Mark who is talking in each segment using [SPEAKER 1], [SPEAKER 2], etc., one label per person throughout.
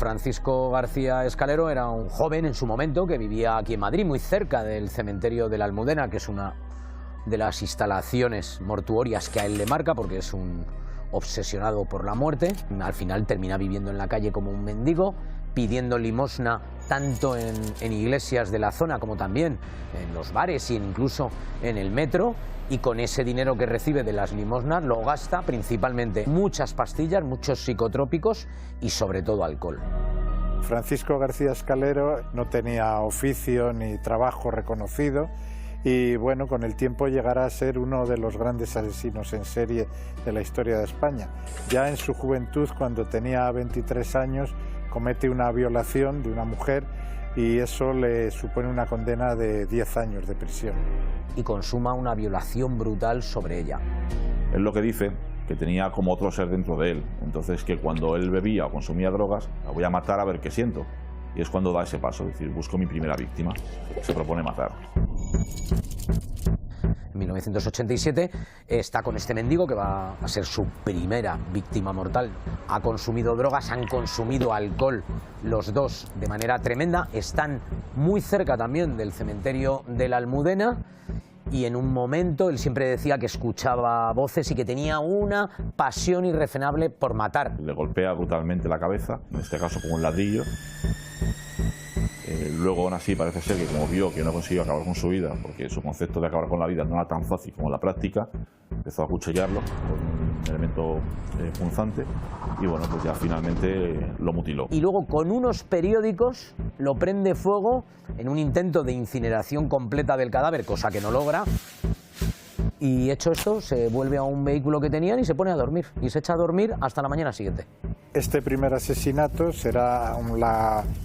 [SPEAKER 1] Francisco García Escalero era un joven en su momento que vivía aquí en Madrid, muy cerca del cementerio de la Almudena, que es una de las instalaciones mortuorias que a él le marca, porque es un obsesionado por la muerte. Al final termina viviendo en la calle como un mendigo, pidiendo limosna tanto en iglesias de la zona como también en los bares e incluso en el metro, y con ese dinero que recibe de las limosnas lo gasta principalmente muchas pastillas, muchos psicotrópicos y sobre todo alcohol.
[SPEAKER 2] Francisco García Escalero no tenía oficio ni trabajo reconocido y bueno, con el tiempo llegará a ser uno de los grandes asesinos en serie de la historia de España. Ya en su juventud, cuando tenía 23 años, comete una violación de una mujer y eso le supone una condena de 10 años de prisión.
[SPEAKER 1] Y consuma una violación brutal sobre ella.
[SPEAKER 3] Es lo que dice, que tenía como otro ser dentro de él. Entonces que cuando él bebía o consumía drogas, la voy a matar a ver qué siento. Y es cuando da ese paso, es decir, busco mi primera víctima. Se propone matar.
[SPEAKER 1] En 1987 está con este mendigo que va a ser su primera víctima mortal. Ha consumido drogas, han consumido alcohol, los dos de manera tremenda. Están muy cerca también del cementerio de la Almudena y en un momento él siempre decía que escuchaba voces y que tenía una pasión irrefrenable por matar.
[SPEAKER 3] Le golpea brutalmente la cabeza, en este caso con un ladrillo. Luego aún así parece ser que como vio que no consiguió acabar con su vida, porque su concepto de acabar con la vida no era tan fácil como la práctica, empezó a acuchillarlo con un elemento punzante y bueno, pues ya finalmente lo mutiló.
[SPEAKER 1] Y luego con unos periódicos lo prende fuego en un intento de incineración completa del cadáver, cosa que no logra. Y hecho esto, se vuelve a un vehículo que tenían y se pone a dormir. Y se echa a dormir hasta la mañana siguiente.
[SPEAKER 2] Este primer asesinato será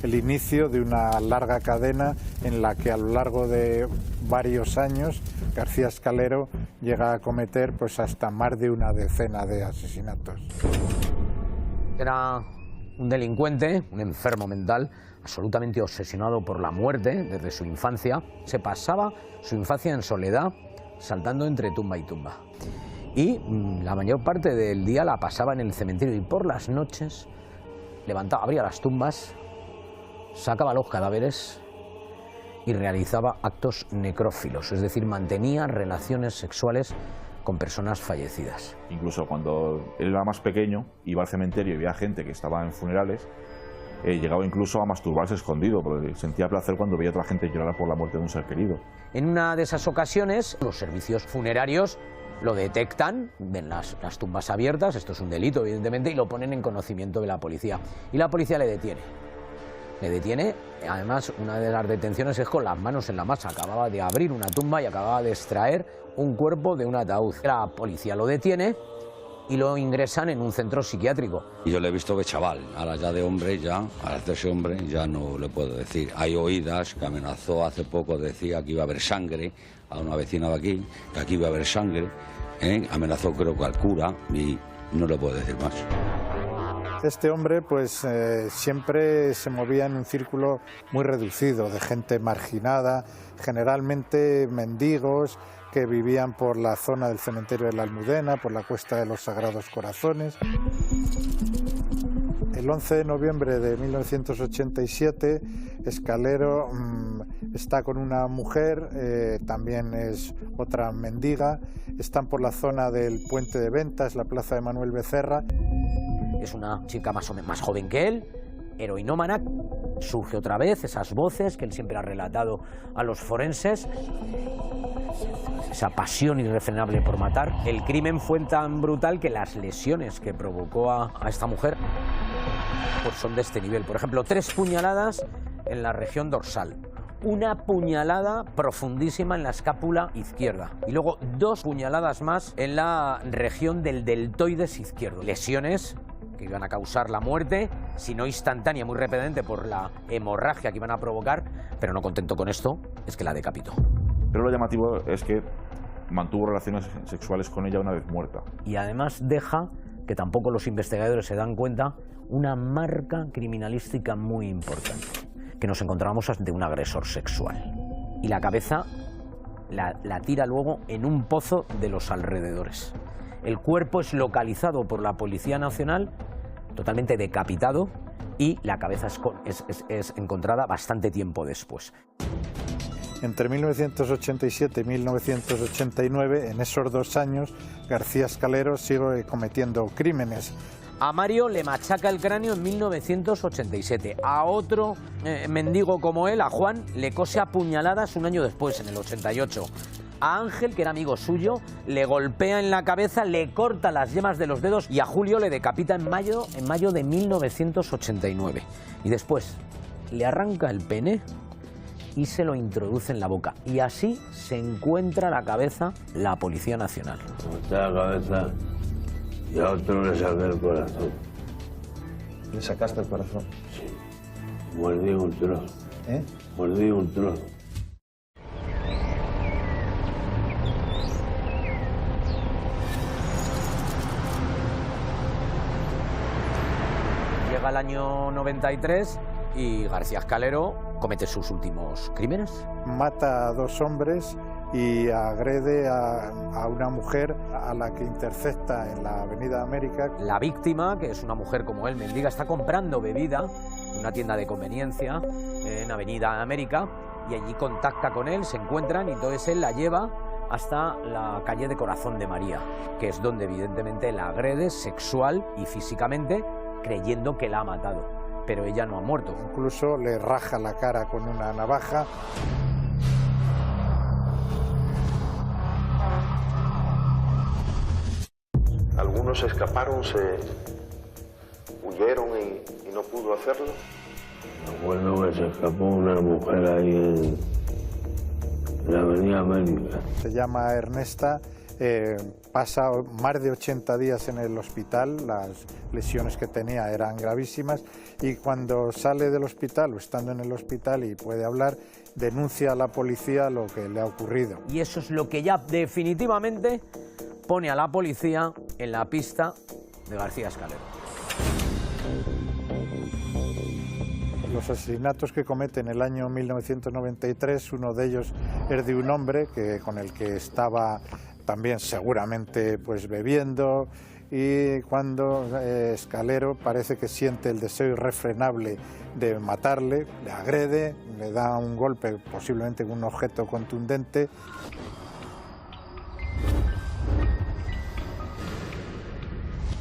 [SPEAKER 2] el inicio de una larga cadena en la que a lo largo de varios años García Escalero llega a cometer pues hasta más de una decena de asesinatos.
[SPEAKER 1] Era un delincuente, un enfermo mental, absolutamente obsesionado por la muerte desde su infancia. Se pasaba su infancia en soledad, saltando entre tumba y tumba. Y la mayor parte del día la pasaba en el cementerio y por las noches abría las tumbas, sacaba los cadáveres y realizaba actos necrófilos, es decir, mantenía relaciones sexuales con personas fallecidas.
[SPEAKER 3] Incluso cuando él era más pequeño, iba al cementerio y veía gente que estaba en funerales, llegaba incluso a masturbarse escondido, porque sentía placer cuando veía a otra gente llorar por la muerte de un ser querido.
[SPEAKER 1] En una de esas ocasiones, los servicios funerarios lo detectan, ven las tumbas abiertas, esto es un delito evidentemente, y lo ponen en conocimiento de la policía. Y la policía le detiene. Le detiene, además una de las detenciones es con las manos en la masa. Acababa de abrir una tumba y acababa de extraer un cuerpo de un ataúd. La policía lo detiene y lo ingresan en un centro psiquiátrico.
[SPEAKER 4] Y yo le he visto de chaval, ahora ya de hombre, al hacerse hombre ya no le puedo decir. Hay oídas que amenazó hace poco, decía que iba a haber sangre a una vecina de aquí, que aquí iba a haber sangre, amenazó creo que al cura y no le puedo decir más.
[SPEAKER 2] Este hombre pues siempre se movía en un círculo muy reducido de gente marginada, generalmente mendigos que vivían por la zona del cementerio de la Almudena, por la Cuesta de los Sagrados Corazones. El 11 de noviembre de 1987, Escalero está con una mujer, también es otra mendiga, están por la zona del Puente de Ventas, la plaza de Manuel Becerra.
[SPEAKER 1] Es una chica más joven que él, heroinómana. Surge otra vez esas voces que él siempre ha relatado a los forenses, esa pasión irrefrenable por matar. El crimen fue tan brutal que las lesiones que provocó a esta mujer pues son de este nivel. Por ejemplo, 3 puñaladas en la región dorsal, una puñalada profundísima en la escápula izquierda y luego 2 puñaladas más en la región del deltoides izquierdo. Lesiones que iban a causar la muerte, si no instantánea, muy repelente por la hemorragia que iban a provocar, pero no contento con esto, es que la decapitó.
[SPEAKER 3] Pero lo llamativo es que mantuvo relaciones sexuales con ella una vez muerta.
[SPEAKER 1] Y además deja, que tampoco los investigadores se dan cuenta, una marca criminalística muy importante, que nos encontramos ante un agresor sexual. Y la cabeza la tira luego en un pozo de los alrededores. El cuerpo es localizado por la Policía Nacional totalmente decapitado y la cabeza es encontrada bastante tiempo después.
[SPEAKER 2] Entre 1987 y 1989, en esos 2 años, García Escalero sigue cometiendo crímenes.
[SPEAKER 1] A Mario le machaca el cráneo en 1987. A otro mendigo como él, a Juan, le cose a puñaladas un año después, en el 88. A Ángel, que era amigo suyo, le golpea en la cabeza, le corta las yemas de los dedos y a Julio le decapita en mayo de 1989. Y después le arranca el pene y se lo introduce en la boca. Y así se encuentra la cabeza la Policía Nacional.
[SPEAKER 5] La cabeza y a otro le saqué el corazón.
[SPEAKER 6] ¿Le sacaste el corazón?
[SPEAKER 5] Sí. Mordí un trozo.
[SPEAKER 6] ¿Eh?
[SPEAKER 5] Mordí un trozo.
[SPEAKER 1] Llega el año 93 y García Escalero comete sus últimos crímenes.
[SPEAKER 2] Mata a 2 hombres y agrede a una mujer a la que intercepta en la Avenida América.
[SPEAKER 1] La víctima, que es una mujer como él, mendiga, está comprando bebida en una tienda de conveniencia en Avenida América y allí contacta con él, se encuentran y entonces él la lleva hasta la calle de Corazón de María, que es donde evidentemente la agrede sexual y físicamente, creyendo que la ha matado. Pero ella no ha muerto.
[SPEAKER 2] Incluso le raja la cara con una navaja.
[SPEAKER 7] Algunos escaparon, se huyeron y no pudo hacerlo.
[SPEAKER 5] Recuerdo que se escapó una mujer ahí en la Avenida América.
[SPEAKER 2] Se llama Ernesta. Pasa más de 80 días en el hospital, las lesiones que tenía eran gravísimas y cuando sale del hospital o estando en el hospital y puede hablar, denuncia a la policía lo que le ha ocurrido.
[SPEAKER 1] Y eso es lo que ya definitivamente pone a la policía en la pista de García Escalero.
[SPEAKER 2] Los asesinatos que comete en el año 1993, uno de ellos es de un hombre con el que estaba también seguramente pues bebiendo y cuando Escalero parece que siente el deseo irrefrenable de matarle, le agrede, le da un golpe posiblemente con un objeto contundente.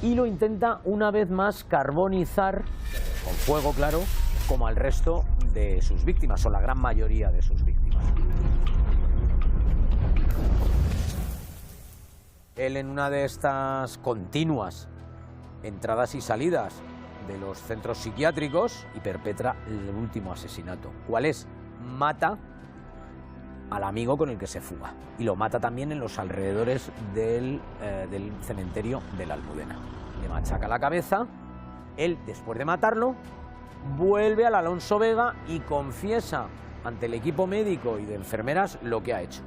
[SPEAKER 1] Y lo intenta una vez más carbonizar, con fuego claro, como al resto de sus víctimas, o la gran mayoría de sus víctimas. Él en una de estas continuas entradas y salidas de los centros psiquiátricos y perpetra el último asesinato. ¿Cuál es? Mata al amigo con el que se fuga y lo mata también en los alrededores del cementerio de la Almudena. Le machaca la cabeza, él después de matarlo vuelve al Alonso Vega y confiesa ante el equipo médico y de enfermeras lo que ha hecho.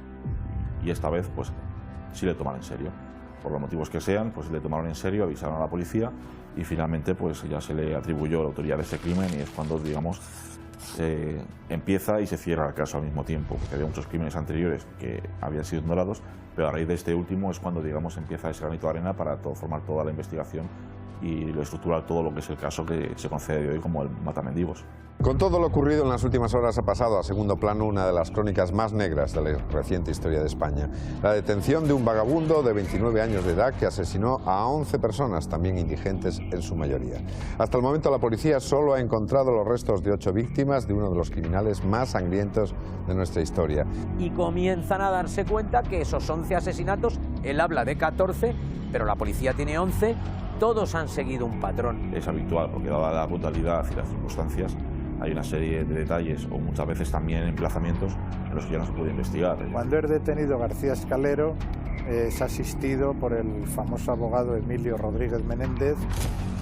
[SPEAKER 3] Y esta vez pues sí le tomaron en serio. Por los motivos que sean, pues le tomaron en serio, avisaron a la policía y finalmente pues ya se le atribuyó la autoría de ese crimen y es cuando, digamos, empieza y se cierra el caso al mismo tiempo, porque había muchos crímenes anteriores que habían sido ignorados, pero a raíz de este último es cuando, digamos, empieza ese granito de arena para formar toda la investigación y estructurar todo lo que es el caso que se concede hoy como el Matamendigos.
[SPEAKER 8] Con todo lo ocurrido en las últimas horas ha pasado a segundo plano una de las crónicas más negras de la reciente historia de España. La detención de un vagabundo de 29 años de edad que asesinó a 11 personas, también indigentes en su mayoría. Hasta el momento la policía solo ha encontrado los restos de 8 víctimas de uno de los criminales más sangrientos de nuestra historia.
[SPEAKER 1] Y comienzan a darse cuenta que esos 11 asesinatos, él habla de 14, pero la policía tiene 11, todos han seguido un patrón.
[SPEAKER 3] Es habitual, porque dada la brutalidad y las circunstancias, hay una serie de detalles o muchas veces también emplazamientos en los que ya no se puede investigar.
[SPEAKER 2] Cuando es detenido García Escalero, es asistido por el famoso abogado Emilio Rodríguez Menéndez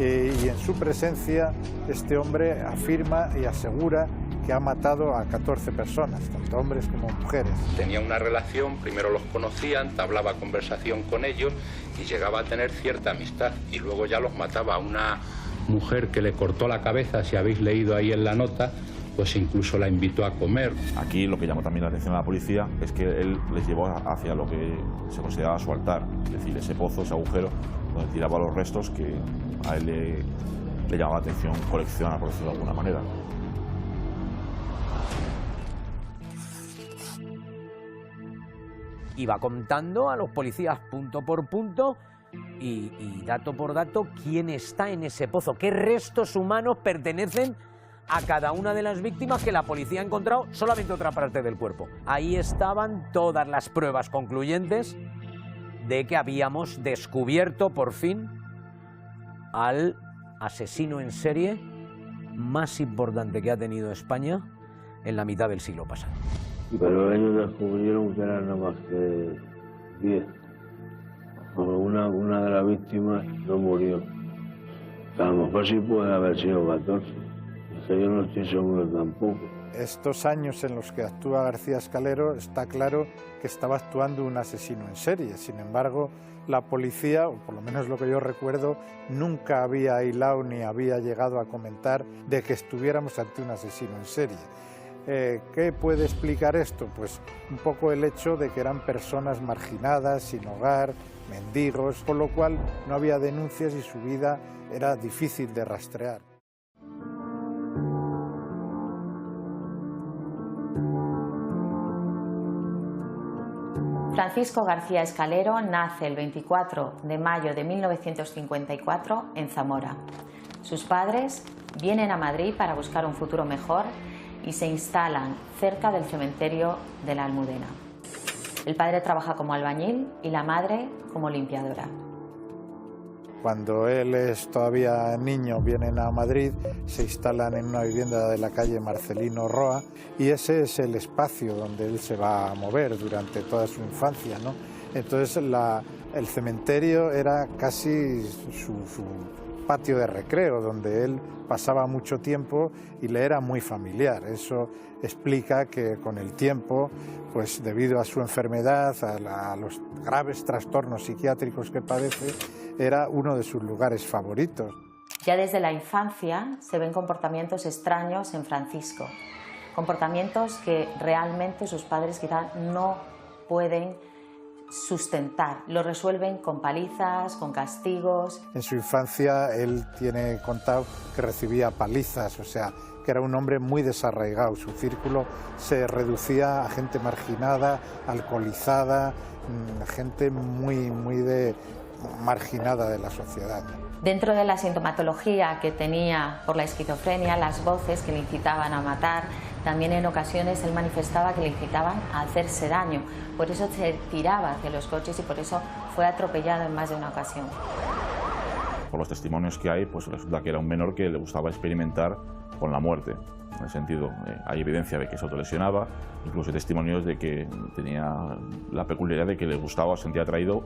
[SPEAKER 2] y en su presencia este hombre afirma y asegura que ha matado a 14 personas, tanto hombres como mujeres.
[SPEAKER 9] Tenía una relación, primero los conocía, entablaba conversación con ellos y llegaba a tener cierta amistad y luego ya los mataba. A una mujer que le cortó la cabeza, si habéis leído ahí en la nota, pues incluso la invitó a comer.
[SPEAKER 3] Aquí lo que llamó también la atención a la policía es que él les llevó hacia lo que se consideraba su altar, es decir, ese pozo, ese agujero donde tiraba los restos que a él le llamaba la atención coleccionar, por decirlo de alguna manera.
[SPEAKER 1] Iba contando a los policías punto por punto y dato por dato quién está en ese pozo, qué restos humanos pertenecen a cada una de las víctimas que la policía ha encontrado solamente otra parte del cuerpo. Ahí estaban todas las pruebas concluyentes de que habíamos descubierto por fin al asesino en serie más importante que ha tenido España en la mitad del siglo pasado.
[SPEAKER 5] Pero ellos descubrieron que eran nada más que 10. Una de las víctimas no murió. A lo mejor sí puede haber sido 14. Es que yo no estoy seguro tampoco.
[SPEAKER 2] Estos años en los que actúa García Escalero está claro que estaba actuando un asesino en serie. Sin embargo, la policía, o por lo menos lo que yo recuerdo, nunca había hilado ni había llegado a comentar de que estuviéramos ante un asesino en serie. ¿Qué puede explicar esto? Pues un poco el hecho de que eran personas marginadas, sin hogar, mendigos, por lo cual no había denuncias y su vida era difícil de rastrear.
[SPEAKER 10] Francisco García Escalero nace el 24 de mayo de 1954 en Zamora. Sus padres vienen a Madrid para buscar un futuro mejor y se instalan cerca del cementerio de la Almudena. El padre trabaja como albañil y la madre como limpiadora.
[SPEAKER 2] Cuando él es todavía niño, vienen a Madrid, se instalan en una vivienda de la calle Marcelino Roa y ese es el espacio donde él se va a mover durante toda su infancia, ¿no? Entonces el cementerio era casi su patio de recreo, donde él pasaba mucho tiempo y le era muy familiar. Eso explica que con el tiempo, pues debido a su enfermedad, a los graves trastornos psiquiátricos que padece, era uno de sus lugares favoritos.
[SPEAKER 10] Ya desde la infancia se ven comportamientos extraños en Francisco, comportamientos que realmente sus padres quizás no pueden sustentar, lo resuelven con palizas, con castigos.
[SPEAKER 2] En su infancia él tiene contado que recibía palizas, o sea, que era un hombre muy desarraigado. Su círculo se reducía a gente marginada, alcoholizada, gente muy marginada de la sociedad.
[SPEAKER 10] Dentro de la sintomatología que tenía por la esquizofrenia, las voces que le incitaban a matar, también en ocasiones él manifestaba que le incitaban a hacerse daño. Por eso se tiraba hacia los coches y por eso fue atropellado en más de una ocasión.
[SPEAKER 3] Por los testimonios que hay, pues resulta que era un menor que le gustaba experimentar con la muerte. En el sentido, hay evidencia de que se autolesionaba, incluso hay testimonios de que tenía la peculiaridad de que le gustaba o sentía atraído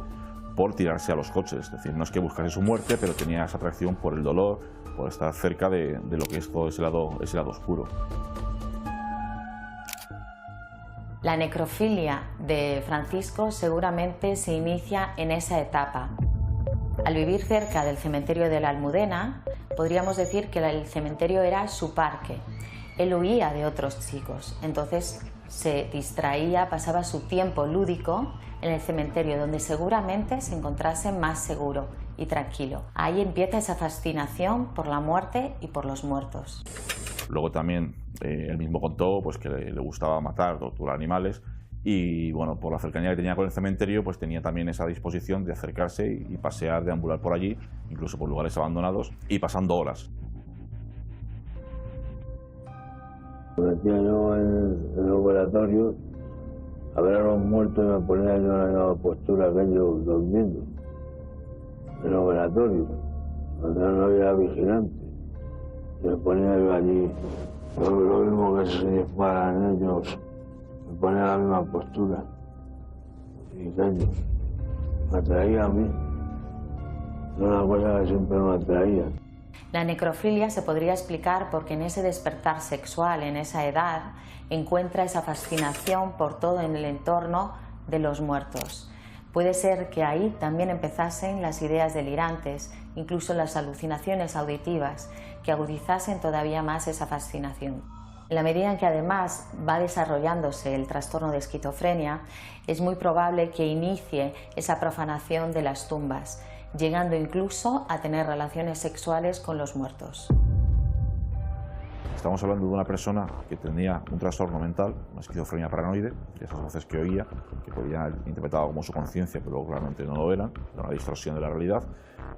[SPEAKER 3] por tirarse a los coches. Es decir, no es que buscase su muerte, pero tenía esa atracción por el dolor, por estar cerca de lo que es todo ese lado oscuro.
[SPEAKER 10] La necrofilia de Francisco seguramente se inicia en esa etapa. Al vivir cerca del cementerio de la Almudena, podríamos decir que el cementerio era su parque. Él huía de otros chicos, entonces se distraía, pasaba su tiempo lúdico en el cementerio, donde seguramente se encontrase más seguro y tranquilo. Ahí empieza esa fascinación por la muerte y por los muertos.
[SPEAKER 3] Luego también él mismo contó pues, que le gustaba matar, torturar animales y bueno, por la cercanía que tenía con el cementerio, pues tenía también esa disposición de acercarse y pasear, deambular por allí, incluso por lugares abandonados y pasando horas.
[SPEAKER 5] Me metía yo en el operatorio a ver a los muertos y me ponía yo en la misma postura que ellos durmiendo en el operatorio. No había vigilante. Me ponía yo allí, lo mismo que se disparan ellos, me ponía en la misma postura. Y ellos me atraía a mí. Es una cosa que siempre me atraía.
[SPEAKER 10] La necrofilia se podría explicar porque en ese despertar sexual, en esa edad, encuentra esa fascinación por todo en el entorno de los muertos. Puede ser que ahí también empezasen las ideas delirantes, incluso las alucinaciones auditivas, que agudizasen todavía más esa fascinación. En la medida en que además va desarrollándose el trastorno de esquizofrenia, es muy probable que inicie esa profanación de las tumbas, llegando incluso a tener relaciones sexuales con los muertos.
[SPEAKER 3] Estamos hablando de una persona que tenía un trastorno mental, una esquizofrenia paranoide, de esas voces que oía, que podía haber interpretado como su conciencia, pero luego claramente no lo eran, era una distorsión de la realidad.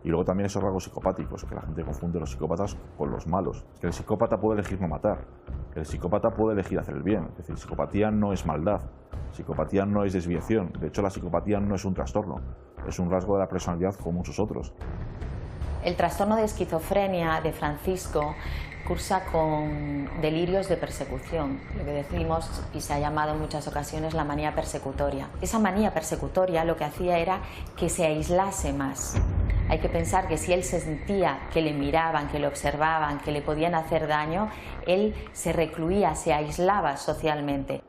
[SPEAKER 3] Y luego también esos rasgos psicopáticos, que la gente confunde los psicópatas con los malos. Que el psicópata puede elegir no matar, que el psicópata puede elegir hacer el bien. Es decir, psicopatía no es maldad, psicopatía no es desviación. De hecho, la psicopatía no es un trastorno, es un rasgo de la personalidad como muchos otros.
[SPEAKER 10] El trastorno de esquizofrenia de Francisco cursa con delirios de persecución, lo que decimos y se ha llamado en muchas ocasiones la manía persecutoria. Esa manía persecutoria lo que hacía era que se aislase más. Hay que pensar que si él se sentía que le miraban, que le observaban, que le podían hacer daño, él se recluía, se aislaba socialmente.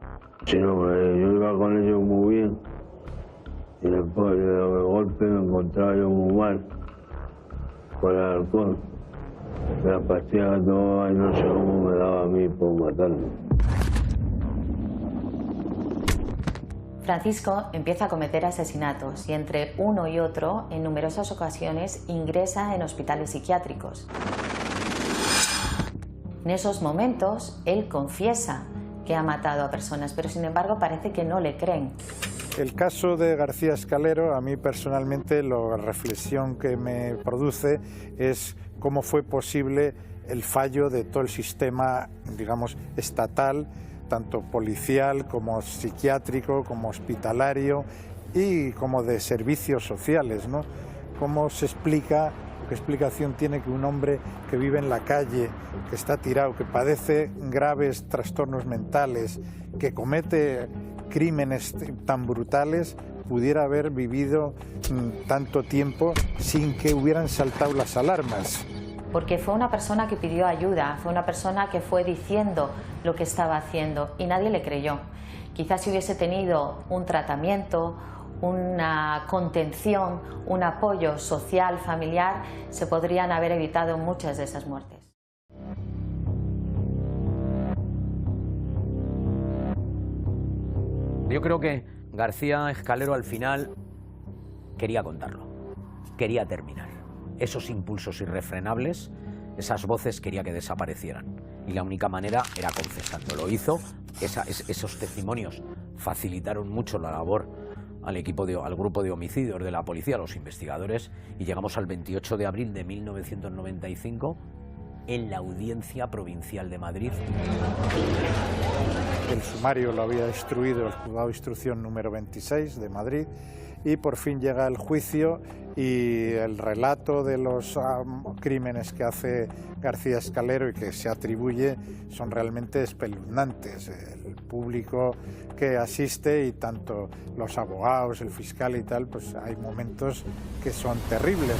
[SPEAKER 5] Sí, no, yo iba con ellos muy bien y después de golpe me encontraba yo muy mal con el alcohol. La pastilla que tomaba y no sé cómo me daba a mí por matarme.
[SPEAKER 10] Francisco empieza a cometer asesinatos y entre uno y otro, en numerosas ocasiones, ingresa en hospitales psiquiátricos. En esos momentos, él confiesa que ha matado a personas, pero sin embargo parece que no le creen.
[SPEAKER 2] El caso de García Escalero, a mí personalmente la reflexión que me produce es cómo fue posible el fallo de todo el sistema, digamos, estatal, tanto policial como psiquiátrico, como hospitalario y como de servicios sociales, ¿no? ¿Cómo se explica, qué explicación tiene que un hombre que vive en la calle, que está tirado, que padece graves trastornos mentales, que comete crímenes tan brutales, pudiera haber vivido tanto tiempo sin que hubieran saltado las alarmas?
[SPEAKER 10] Porque fue una persona que pidió ayuda, fue una persona que fue diciendo lo que estaba haciendo y nadie le creyó. Quizás si hubiese tenido un tratamiento, una contención, un apoyo social, familiar, se podrían haber evitado muchas de esas muertes.
[SPEAKER 1] Yo creo que García Escalero al final quería contarlo, quería terminar. Esos impulsos irrefrenables, esas voces quería que desaparecieran. Y la única manera era confesando. Lo hizo, esos testimonios facilitaron mucho la labor al grupo de homicidios de la policía, a los investigadores, y llegamos al 28 de abril de 1995 en la Audiencia Provincial de Madrid.
[SPEAKER 2] El sumario lo había instruido el Juzgado de Instrucción número 26 de Madrid y por fin llega el juicio y el relato de los crímenes que hace García Escalero y que se atribuye son realmente espeluznantes. El público que asiste y tanto los abogados, el fiscal y tal, pues hay momentos que son terribles.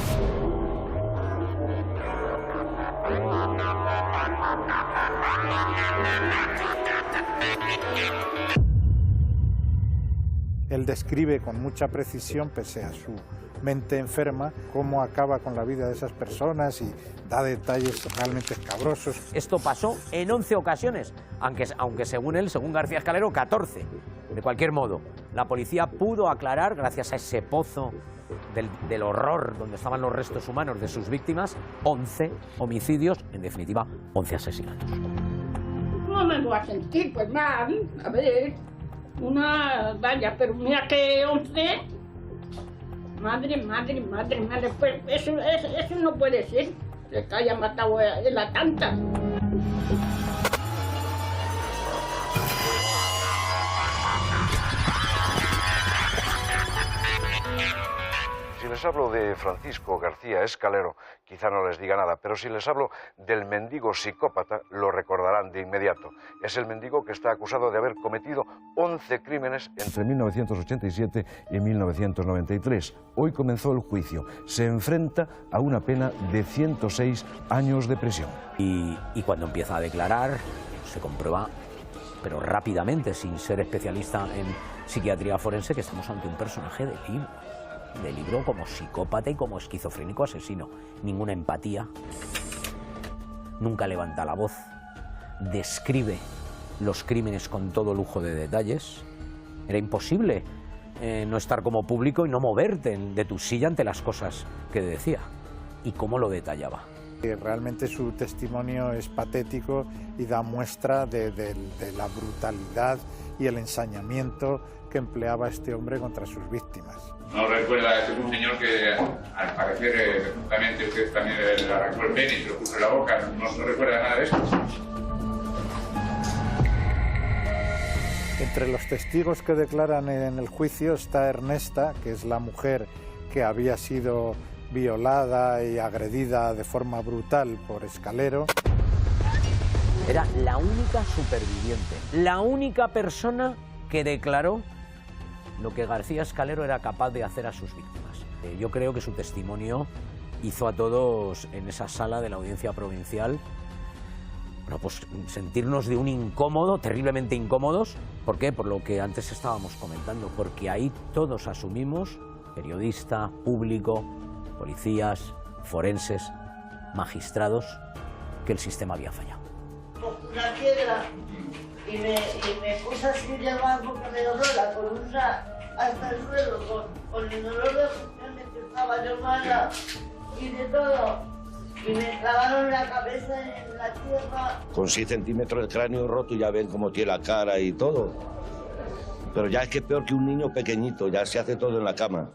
[SPEAKER 2] Él describe con mucha precisión, pese a su mente enferma, cómo acaba con la vida de esas personas y da detalles realmente escabrosos.
[SPEAKER 1] Esto pasó en 11 ocasiones, aunque según él, según García Escalero, 14. De cualquier modo, la policía pudo aclarar, gracias a ese pozo del horror donde estaban los restos humanos de sus víctimas, 11 homicidios, en definitiva, 11 asesinatos.
[SPEAKER 11] ¿Cómo me voy a sentir? Pues mal, a ver, vaya, pero mira que 11, madre, pues eso no puede ser, que haya matado a la tanta.
[SPEAKER 12] Si les hablo de Francisco García Escalero, quizá no les diga nada, pero si les hablo del mendigo psicópata, lo recordarán de inmediato. Es el mendigo que está acusado de haber cometido 11 crímenes entre 1987 y 1993. Hoy comenzó el juicio. Se enfrenta a una pena de 106 años de prisión.
[SPEAKER 1] Y cuando empieza a declarar, se comprueba, pero rápidamente, sin ser especialista en psiquiatría forense, que estamos ante un personaje de libro como psicópata y como esquizofrénico asesino. Ninguna empatía, nunca levanta la voz, describe los crímenes con todo lujo de detalles. Era imposible no estar como público y no moverte de tu silla ante las cosas que decía y cómo lo detallaba.
[SPEAKER 2] Realmente su testimonio es patético y da muestra de la brutalidad y el ensañamiento que empleaba este hombre contra sus víctimas.
[SPEAKER 13] No recuerda, es un señor que al parecer presuntamente usted también le arrancó el pene y se lo puso en la boca, no recuerda nada de esto.
[SPEAKER 2] Entre los testigos que declaran en el juicio está Ernesta, que es la mujer que había sido violada y agredida de forma brutal por Escalero.
[SPEAKER 1] Era la única superviviente, la única persona que declaró lo que García Escalero era capaz de hacer a sus víctimas. Yo creo que su testimonio hizo a todos en esa sala de la audiencia provincial, bueno, pues sentirnos de un incómodo, terriblemente incómodos. ¿Por qué? Por lo que antes estábamos comentando, porque ahí todos asumimos, periodista, público, policías, forenses, magistrados, que el sistema había fallado.
[SPEAKER 14] Una piedra y me puse así de abajo que me dolora con hasta el suelo, con el dolor de funciones que estaba yo mala y de todo. Y me clavaron la cabeza en la tierra.
[SPEAKER 15] Con 6 centímetros de cráneo roto ya ven cómo tiene la cara y todo. Pero ya es que es peor que un niño pequeñito, ya se hace todo en la cama.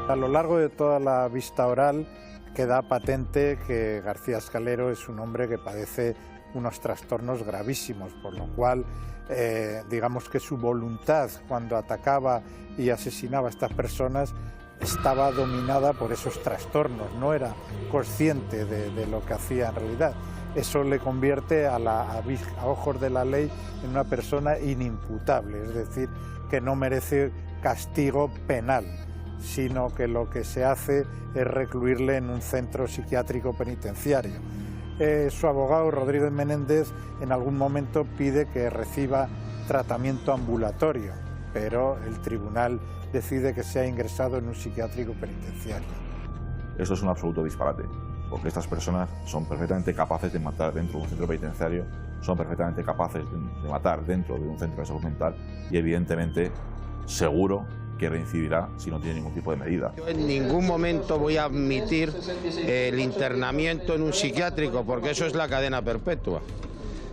[SPEAKER 2] A lo largo de toda la vista oral queda patente que García Escalero es un hombre que padece unos trastornos gravísimos, por lo cual digamos que su voluntad cuando atacaba y asesinaba a estas personas estaba dominada por esos trastornos, no era consciente de lo que hacía en realidad. Eso le convierte a ojos de la ley en una persona inimputable, es decir, que no merece castigo penal, sino que lo que se hace es recluirle en un centro psiquiátrico penitenciario. Su abogado, Rodríguez Menéndez, en algún momento pide que reciba tratamiento ambulatorio, pero el tribunal decide que sea ingresado en un psiquiátrico penitenciario.
[SPEAKER 3] Esto es un absoluto disparate, porque estas personas son perfectamente capaces de matar dentro de un centro penitenciario, son perfectamente capaces de matar dentro de un centro de salud mental y evidentemente seguro que reincidirá si no tiene ningún tipo de medida.
[SPEAKER 16] Yo en ningún momento voy a admitir el internamiento en un psiquiátrico, porque eso es la cadena perpetua.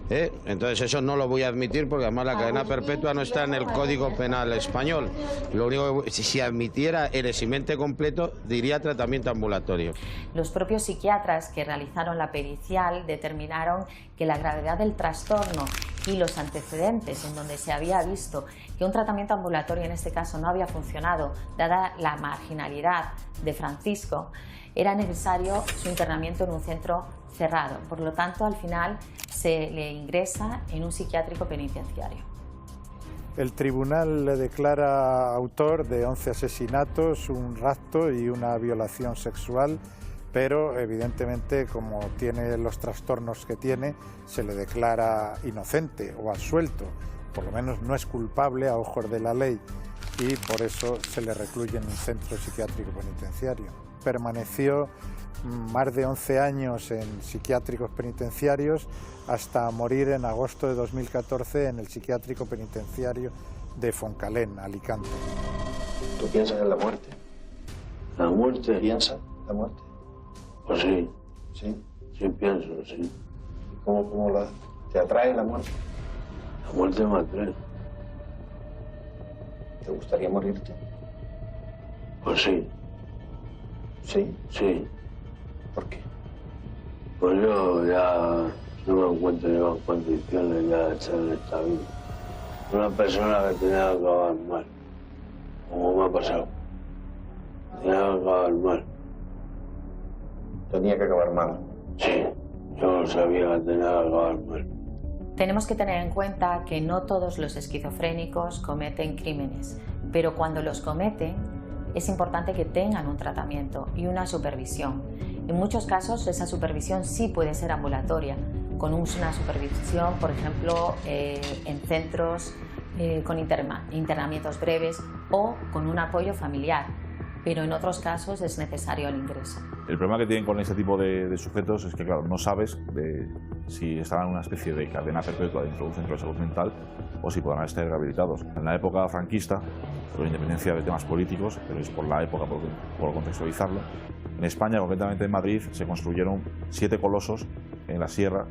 [SPEAKER 16] Entonces eso no lo voy a admitir porque además la cadena perpetua no está en el Código Penal español. Lo único que, si admitiera el eximente completo, diría tratamiento ambulatorio.
[SPEAKER 10] Los propios psiquiatras que realizaron la pericial determinaron que la gravedad del trastorno y los antecedentes en donde se había visto que un tratamiento ambulatorio en este caso no había funcionado, dada la marginalidad de Francisco, era necesario su internamiento en un centro cerrado. Por lo tanto, al final se le ingresa en un psiquiátrico penitenciario.
[SPEAKER 2] El tribunal le declara autor de 11 asesinatos, un rapto y una violación sexual, pero evidentemente, como tiene los trastornos que tiene, se le declara inocente o absuelto. Por lo menos no es culpable a ojos de la ley y por eso se le recluye en un centro psiquiátrico penitenciario. Permaneció más de 11 años en psiquiátricos penitenciarios hasta morir en agosto de 2014 en el psiquiátrico penitenciario de Foncalén, Alicante.
[SPEAKER 6] ¿Tú piensas en la muerte?
[SPEAKER 14] ¿La muerte?
[SPEAKER 6] ¿Piensas en la muerte?
[SPEAKER 14] Pues sí.
[SPEAKER 6] ¿Sí?
[SPEAKER 14] Sí pienso, sí.
[SPEAKER 6] ¿Y cómo te atrae la muerte?
[SPEAKER 14] La muerte me atrae.
[SPEAKER 6] ¿Te gustaría morirte?
[SPEAKER 14] Pues sí.
[SPEAKER 6] ¿Sí?
[SPEAKER 14] Sí.
[SPEAKER 6] ¿Por qué?
[SPEAKER 14] Pues yo ya no me encuentro yo en condiciones ya de estar en esta vida. Una persona que tenía que acabar mal, como me ha pasado. Tenía que acabar mal.
[SPEAKER 6] Tenía que acabar mal.
[SPEAKER 14] Sí, yo no sabía que tenía que acabar mal.
[SPEAKER 10] Tenemos que tener en cuenta que no todos los esquizofrénicos cometen crímenes, pero cuando los cometen es importante que tengan un tratamiento y una supervisión. En muchos casos esa supervisión sí puede ser ambulatoria, con una supervisión, por ejemplo, en centros con internamientos breves o con un apoyo familiar. pero en otros casos es necesario el ingreso.
[SPEAKER 3] El problema que tienen con este tipo de sujetos es que, claro, no sabes si estarán en una especie de cadena perpetua dentro de un centro de salud mental o si podrán estar rehabilitados. En la época franquista, por independencia de temas políticos, pero es por la época, por contextualizarlo, en España, concretamente en Madrid, se construyeron 7 colosos en la sierra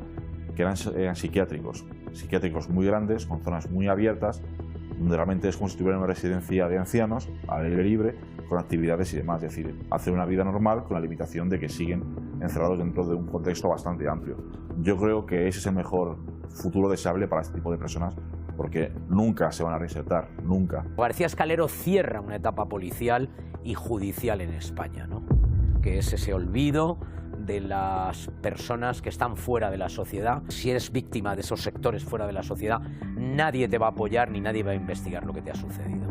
[SPEAKER 3] que eran psiquiátricos muy grandes, con zonas muy abiertas, donde realmente es como si tuviera una residencia de ancianos al aire libre, con actividades y demás, es decir, hacer una vida normal con la limitación de que siguen encerrados dentro de un contexto bastante amplio. Yo creo que ese es el mejor futuro deseable para este tipo de personas, porque nunca se van a reinsertar, nunca.
[SPEAKER 1] García Escalero cierra una etapa policial y judicial en España, ¿no? Que es ese olvido de las personas que están fuera de la sociedad. Si eres víctima de esos sectores fuera de la sociedad, nadie te va a apoyar ni nadie va a investigar lo que te ha sucedido.